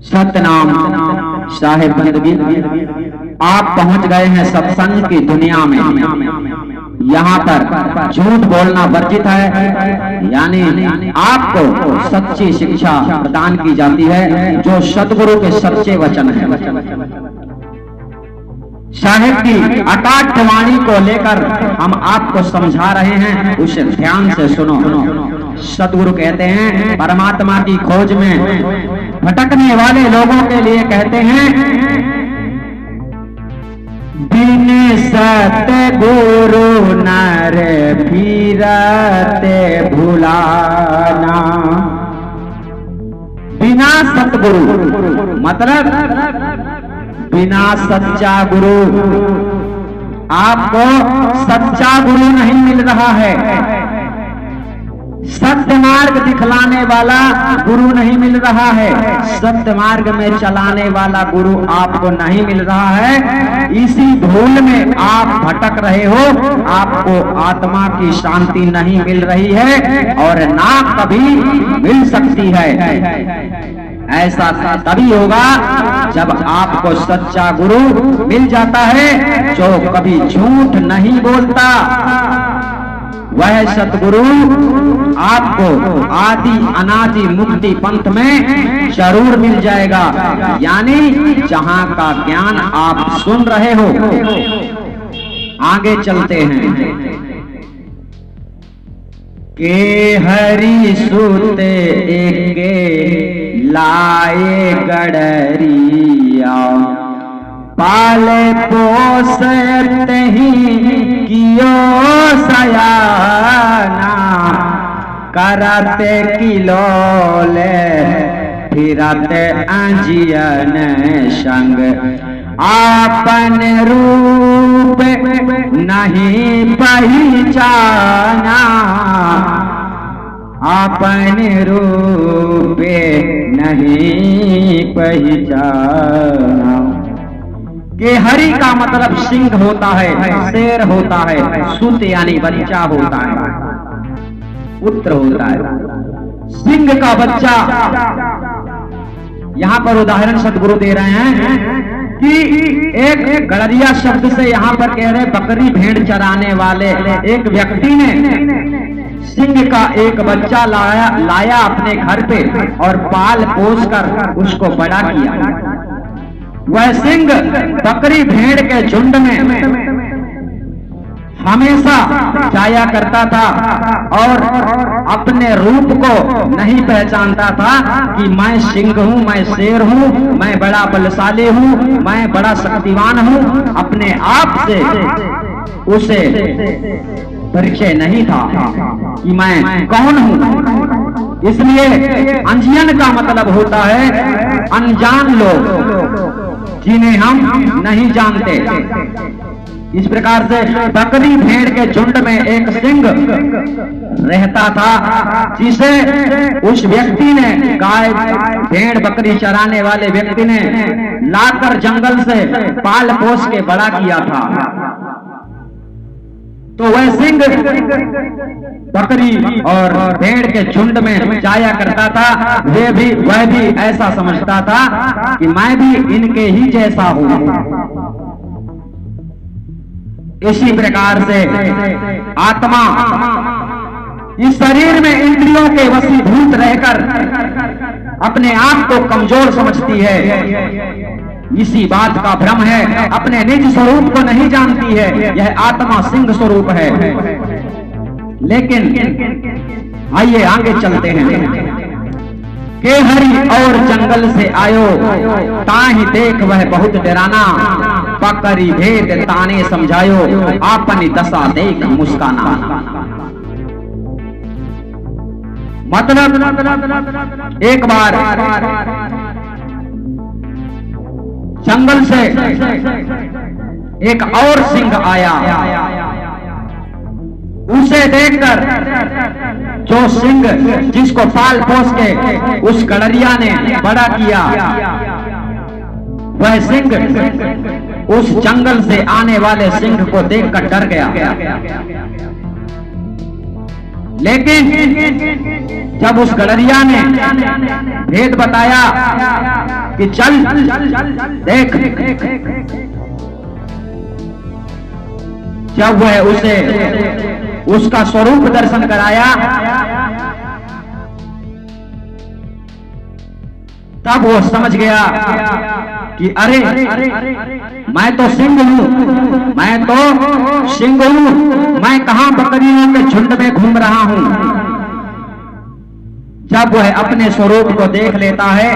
सतनाम साहेब बंदगी, आप पहुंच गए हैं सत्संग की दुनिया में। यहाँ पर झूठ बोलना वर्जित है, यानी आपको सच्ची शिक्षा प्रदान की जाती है जो सतगुरु के सच्चे वचन है। साहेब की अकाट वाणी को लेकर हम आपको समझा रहे हैं, उसे ध्यान से सुनो। सतगुरु कहते हैं परमात्मा की खोज में भटकने वाले लोगों के लिए कहते हैं, बिन सतगुरु नर फिरते भुलाना। बिना सतगुरु मतलब बिना सच्चा गुरु, आपको सच्चा गुरु नहीं मिल रहा है, सत्य मार्ग दिखलाने वाला गुरु नहीं मिल रहा है, सत्य मार्ग में चलाने वाला गुरु आपको नहीं मिल रहा है। इसी भूल में आप भटक रहे हो, आपको आत्मा की शांति नहीं मिल रही है और ना कभी मिल सकती है। ऐसा तभी होगा जब आपको सच्चा गुरु मिल जाता है जो कभी झूठ नहीं बोलता। वह सतगुरु आपको आदि अनादि मुक्ति पंथ में जरूर मिल जाएगा, यानी जहां का ज्ञान आप सुन रहे हो। आगे चलते हैं। के हरि सुते एके लाए गडरिया, पाले पोसते ही कियो सयाना, करते किलोले फिरते अंजियन संग, आपन रूप नहीं पहचाना, आपन रूपे नहीं पहचाना। के हरि का मतलब सिंह होता है, शेर होता है, सुत यानी बच्चा होता है, पुत्र होता है। सिंह का बच्चा, यहाँ पर उदाहरण सतगुरु दे रहे हैं कि एक गड़रिया शब्द से यहाँ पर कह रहे बकरी भेड़ चराने वाले एक व्यक्ति ने सिंह का एक बच्चा लाया अपने घर पे और पाल पोस कर उसको बड़ा किया। वह सिंह बकरी भेड़ के झुंड में हमेशा जाया करता था और अपने रूप को नहीं पहचानता था कि मैं सिंह हूँ, मैं शेर हूँ, मैं बड़ा बलशाली हूँ, मैं बड़ा शक्तिवान हूँ। अपने आप से उसे परिचय नहीं था कि मैं कौन हूं। इसलिए अंजियन का मतलब होता है अनजान लोग जिन्हें हम नहीं जानते। इस प्रकार से बकरी भेड़ के झुंड में एक सिंह रहता था, जिसे उस व्यक्ति ने, गाय भेड़ बकरी चराने वाले व्यक्ति ने लाकर जंगल से पाल पोस के बड़ा किया था। तो वह सिंह बकरी और भेड़ के झुंड में जाया करता था। वह भी ऐसा समझता था कि मैं भी इनके ही जैसा हूं। इसी प्रकार से आत्मा इस शरीर में इंद्रियों के वशीभूत रहकर अपने आप को कमजोर समझती है। इसी बात का भ्रम है, अपने निज स्वरूप को नहीं जानती है। यह आत्मा सिंह स्वरूप है। लेकिन आइए आगे चलते हैं। के हरि और जंगल से आयो, ताहि देख वह बहुत डराना, पकड़ी भेद ताने समझायो, आपनी दशा देख मुस्काना। मतलब एक बार जंगल से एक और सिंह आया। उसे देखकर जो सिंह जिसको पाल पोस के उस गड़रिया ने बड़ा किया, वह सिंह उस जंगल से आने वाले सिंह को देखकर डर गया। लेकिन जब उस गड़रिया ने भेद बताया कि चल देख। जब वह उसे उसका स्वरूप दर्शन कराया, तब वो समझ गया कि अरे मैं तो सिंह हूं, मैं तो सिंह हूं, मैं कहां बकरियों के झुंड में घूम रहा हूं। जब वह अपने स्वरूप को देख लेता है,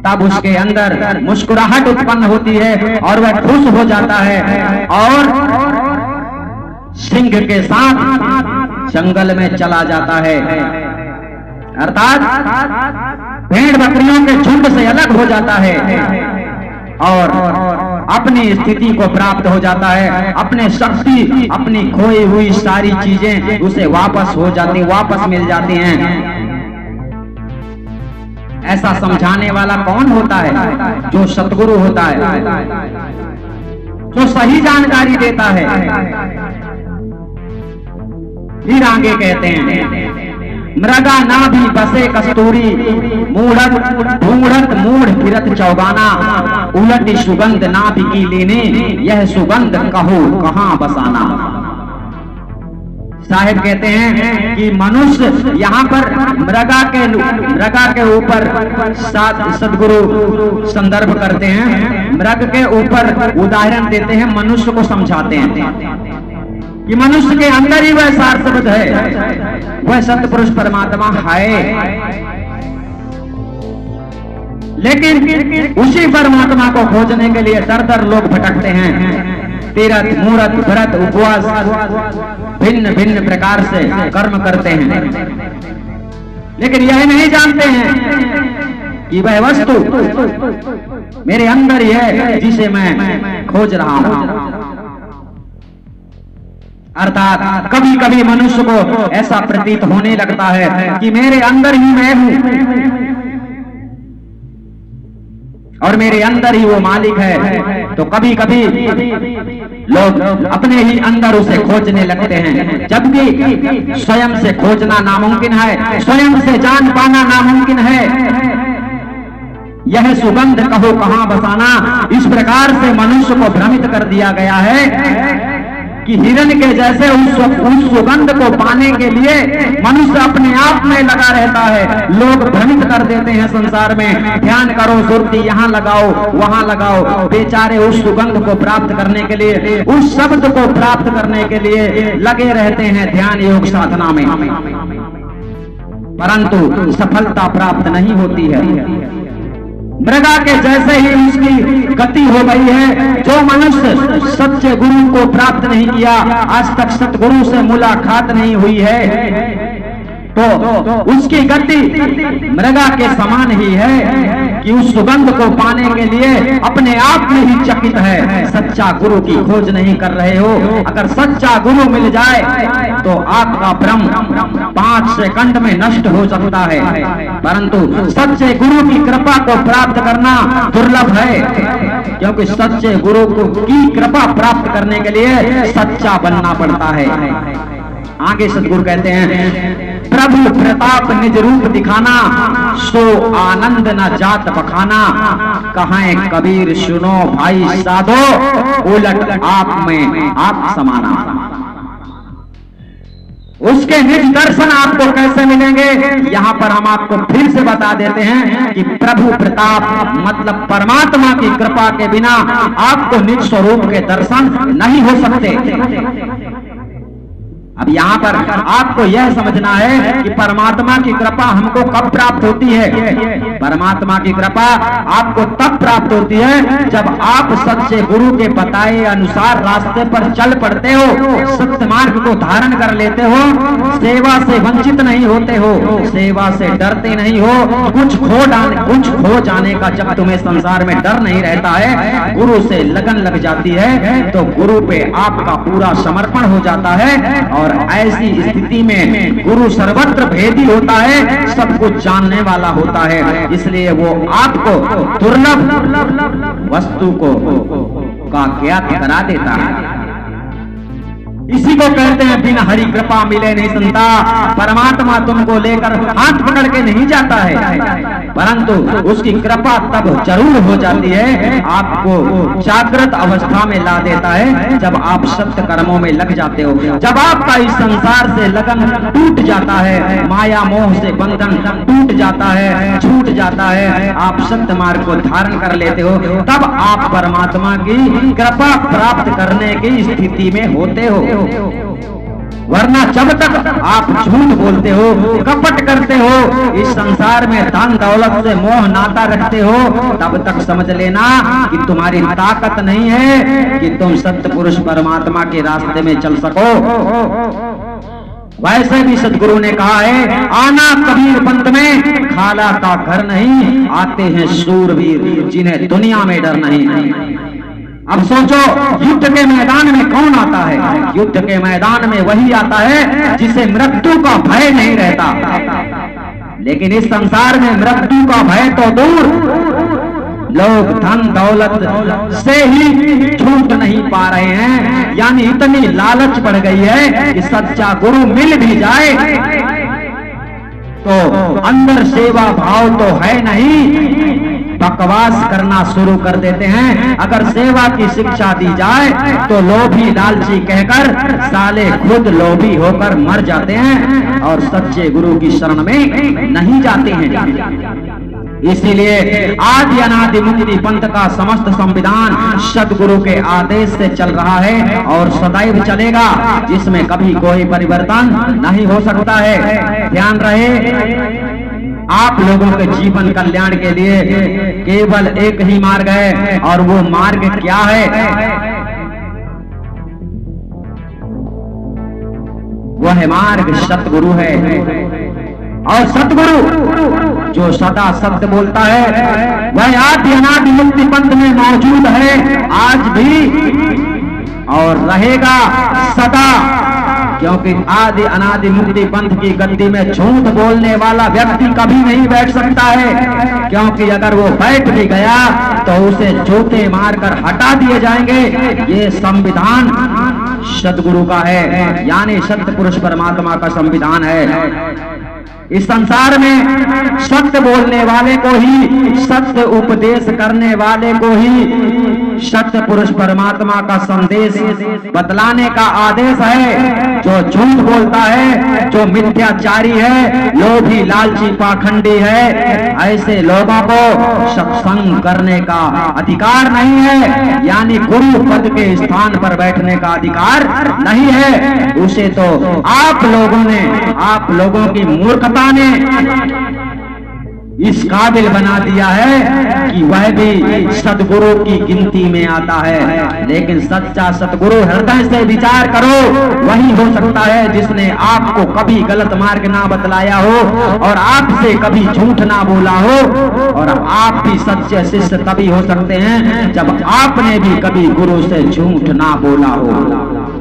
तब उसके अंदर मुस्कुराहट उत्पन्न होती है और वह खुश हो जाता है और सिंह के साथ जंगल में चला जाता है। अर्थात भेड़ बकरियों के झुंड से अलग हो जाता है और अपनी स्थिति को प्राप्त हो जाता है। अपने शक्ति, अपनी खोई हुई सारी चीजें उसे वापस मिल जाती हैं। ऐसा समझाने वाला कौन होता है? जो सतगुरु होता है, जो सही जानकारी देता है। फिर आगे कहते हैं, मृगा नाभि बसे कस्तूरी, ढूंढत मूढ़ फिरत चौगाना, उलटी सुगंध नाभि की लेने, यह सुगंध कहो कहां बसाना। साहिब कहते हैं कि मनुष्य यहाँ पर मृगा के ऊपर सदगुरु संदर्भ करते हैं, मृग के ऊपर उदाहरण देते हैं, मनुष्य को समझाते हैं कि मनुष्य के अंदर ही वह सार शब्द है, वह सतपुरुष परमात्मा है। लेकिन उसी परमात्मा को खोजने के लिए दर दर लोग भटकते हैं। तीरथ, मूरत, व्रत, उपवास, भिन्न भिन्न प्रकार से कर्म करते हैं, लेकिन यह नहीं जानते हैं कि वह वस्तु मेरे अंदर ही है जिसे मैं खोज रहा हूं। अर्थात कभी कभी मनुष्य को ऐसा प्रतीत होने लगता है कि मेरे अंदर ही मैं हूं और मेरे अंदर ही वो मालिक है। तो कभी कभी लोग अपने ही अंदर उसे खोजने लगते हैं, जबकि स्वयं से खोजना नामुमकिन है, स्वयं से जान पाना नामुमकिन है। यह सुगंध कहो कहां बसाना, इस प्रकार से मनुष्य को भ्रमित कर दिया गया है कि हिरण के जैसे उस सुगंध को पाने के लिए मनुष्य अपने आप में लगा रहता है। लोग भ्रमित कर देते हैं संसार में, ध्यान करो, सुरती यहाँ लगाओ, वहां लगाओ। बेचारे उस सुगंध को प्राप्त करने के लिए, उस शब्द को प्राप्त करने के लिए लगे रहते हैं ध्यान योग साधना में, परंतु सफलता प्राप्त नहीं होती है। मृगा के जैसे ही उसकी गति हो गई है। जो मनुष्य सच्चे गुरु को प्राप्त नहीं किया, आज तक सतगुरु से मुलाकात नहीं हुई है, तो उसकी गति मृगा के समान ही है कि उस सुगंध को पाने के लिए अपने आप में ही चकित है। सच्चा गुरु की खोज नहीं कर रहे हो। अगर सच्चा गुरु मिल जाए तो आपका भ्रम 5 सेकंड में नष्ट हो सकता है, परंतु सच्चे गुरु की कृपा को प्राप्त करना दुर्लभ है, क्योंकि सच्चे गुरु की कृपा प्राप्त करने के लिए सच्चा बनना पड़ता है। आगे सतगुरु कहते हैं, प्रभु प्रताप निज रूप दिखाना, सो आनंद न जात बखाना, कहें कबीर सुनो भाई साधो, उलट आप में आप समाना। उसके निज दर्शन आपको कैसे मिलेंगे, यहाँ पर हम आपको फिर से बता देते हैं कि प्रभु प्रताप मतलब परमात्मा की कृपा के बिना आपको निज स्वरूप के दर्शन नहीं हो सकते। अब यहाँ पर आपको यह समझना है कि परमात्मा की कृपा हमको कब प्राप्त होती है। परमात्मा की कृपा आपको तब प्राप्त होती है जब आप सच्चे गुरु के बताए अनुसार रास्ते पर चल पड़ते हो, सत्य मार्ग को धारण कर लेते हो, सेवा से वंचित नहीं होते हो, सेवा से डरते नहीं हो। कुछ खो जाने का जब तुम्हें संसार में डर नहीं रहता है, गुरु से लगन लग जाती है, तो गुरु पे आपका पूरा समर्पण हो जाता है। और ऐसी स्थिति में गुरु सर्वत्र भेदी होता है, सब कुछ जानने वाला होता है, इसलिए वो आपको दुर्लभ वस्तु को का ज्ञात करा देता है। इसी को कहते हैं बिन हरि कृपा मिले नहीं संता। परमात्मा तुमको लेकर हाथ पकड़ के नहीं जाता है, परंतु उसकी कृपा तब जरूर हो जाती है, आपको जागृत अवस्था में ला देता है जब आप सत्य कर्मों में लग जाते हो। जब आपका इस संसार से लगन टूट जाता है, माया मोह से बंधन टूट जाता है, छूट जाता है, आप सत्य मार्ग को धारण कर लेते हो, तब आप परमात्मा की कृपा प्राप्त करने की स्थिति में होते हो। वरना जब तक आप झूठ बोलते हो, कपट करते हो, इस संसार में धन दौलत से मोह नाता रखते हो, तब तक समझ लेना कि तुम्हारी ताकत नहीं है कि तुम सत्य पुरुष परमात्मा के रास्ते में चल सको। वैसे भी सदगुरु ने कहा है, आना कबीर पंथ में खाला का घर नहीं, आते हैं शूरवीर जिन्हें दुनिया में डर नहीं। अब सोचो, युद्ध के मैदान में कौन आता है? युद्ध के मैदान में वही आता है जिसे मृत्यु का भय नहीं रहता। लेकिन इस संसार में मृत्यु का भय तो दूर, लोग धन दौलत से ही छूट नहीं पा रहे हैं। यानी इतनी लालच बढ़ गई है कि सच्चा गुरु मिल भी जाए तो अंदर सेवा भाव तो है नहीं, बकवास करना शुरू कर देते हैं। अगर सेवा की शिक्षा दी जाए तो लोभी लालची कहकर साले खुद लोभी होकर मर जाते हैं और सच्चे गुरु की शरण में नहीं जाते हैं। इसीलिए आदि अनादि मुक्ति पंथ का समस्त संविधान सदगुरु के आदेश से चल रहा है और सदैव चलेगा, जिसमें कभी कोई परिवर्तन नहीं हो सकता है। ध्यान रहे, आप लोगों के जीवन कल्याण के लिए केवल एक ही मार्ग है, और वो मार्ग क्या है? वह मार्ग सतगुरु है। और सतगुरु जो सदा सत्य बोलता है, वह आदि अनादि मुक्ति पंथ में मौजूद है, आज भी और रहेगा सदा। क्योंकि आदि अनादि मुक्ति पंथ की गद्दी में झूठ बोलने वाला व्यक्ति कभी नहीं बैठ सकता है, क्योंकि अगर वो बैठ भी गया तो उसे जूते मारकर हटा दिए जाएंगे। ये संविधान सदगुरु का है, यानी सत्य पुरुष परमात्मा का संविधान है। इस संसार में सत्य बोलने वाले को ही, सत्य उपदेश करने वाले को ही सत्य पुरुष परमात्मा का संदेश बतलाने का आदेश है। जो झूठ बोलता है, जो मिथ्याचारी है, लोभी लालची पाखंडी है, ऐसे लोगों को सत्संग करने का अधिकार नहीं है, यानी गुरु पद के स्थान पर बैठने का अधिकार नहीं है। उसे तो आप लोगों की मूर्खता ने इस काबिल बना दिया है कि वह भी सदगुरु की गिनती में आता है। लेकिन सच्चा सदगुरु हृदय से विचार करो, वही हो सकता है जिसने आपको कभी गलत मार्ग ना बतलाया हो और आपसे कभी झूठ ना बोला हो। और आप भी सच्चे शिष्य तभी हो सकते हैं जब आपने भी कभी गुरु से झूठ ना बोला हो।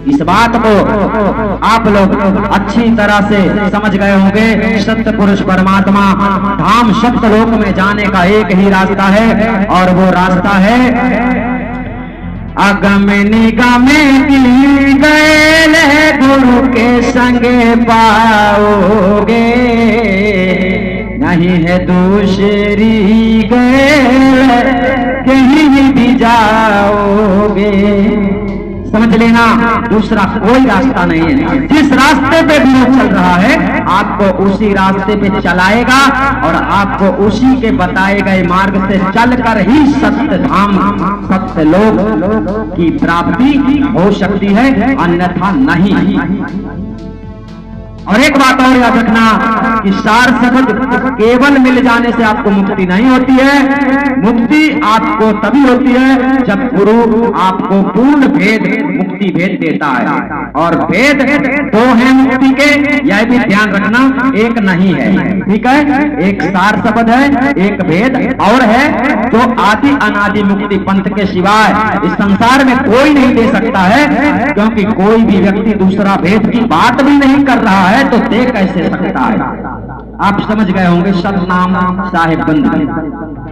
इस बात को आप लोग अच्छी तरह से समझ गए होंगे। सत्य पुरुष परमात्मा धाम सत्य लोक में जाने का एक ही रास्ता है, और वो रास्ता है अगम निगम की गैल गुरु के संगे पाओगे, नहीं है दूसरी गैल कहीं भी जाओगे। समझ लेना, दूसरा कोई रास्ता नहीं है। जिस रास्ते पे भी चल रहा है, आपको उसी रास्ते पे चलाएगा और आपको उसी के बताए गए मार्ग से चलकर ही सत्य धाम, सत्य लोक की प्राप्ति हो सकती है, अन्यथा नहीं। और एक बात और याद रखना कि सार शब्द केवल मिल जाने से आपको मुक्ति नहीं होती है। मुक्ति आपको तभी होती है जब गुरु आपको पूर्ण भेद, मुक्ति भेद देता है। और भेद दो हैं मुक्ति के, यह भी ध्यान रखना, एक नहीं है। ठीक है, एक सार शब्द है, एक भेद और है जो आदि अनादि मुक्ति पंथ के सिवाय इस संसार में कोई नहीं दे सकता है। क्योंकि कोई भी व्यक्ति दूसरा भेद की बात भी नहीं कर रहा है तो दे कैसे सकता है। आप समझ गए होंगे। सतनाम साहिब बंद।